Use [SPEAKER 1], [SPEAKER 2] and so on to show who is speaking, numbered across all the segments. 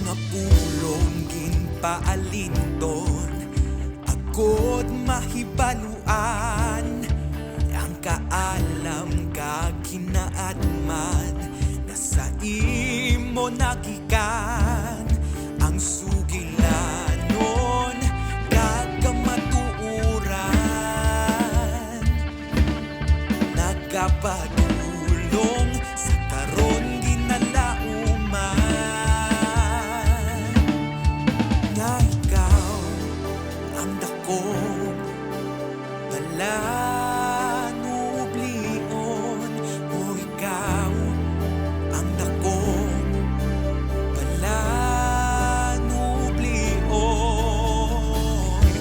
[SPEAKER 1] Mga pulong ginpaalinton, agod mahibaluan. Ang kaalam ka kinaadman, na sa imo nagikan. Ang sugilanon kagamatuuran, nagkapadulong sa karon ginalauman. Nga ikaw ang dakong palanublion, o ikaw ang dakong palanublion.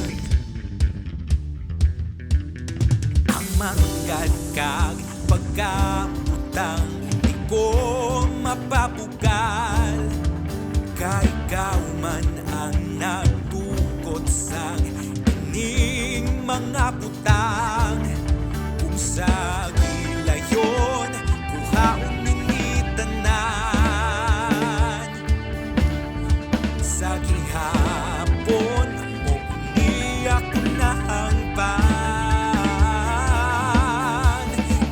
[SPEAKER 1] Ang manggagkag pagkamutang di ko mapabugal, ka ikaw man ang nagtukot sang ining mga butang. Kung sa gilayon kuhaon ninitanan, sa gihapon mo niya kunahangpan.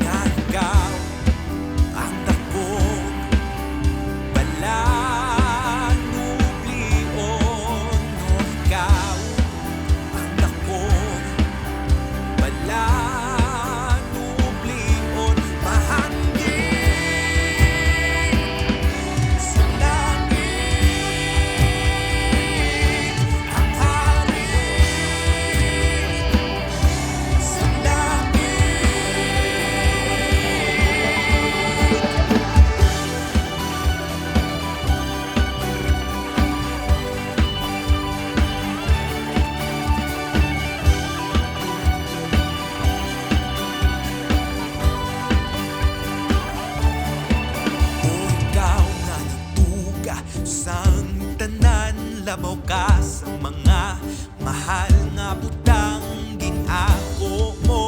[SPEAKER 1] Nga ikaw ang dakong palanublion, o ikaw ang dakong palanublion. Mahangin sa langit ang hari sa O ikaw nga nituga sang tanan, labaw ka sa mga mahal nga butang ginako mo.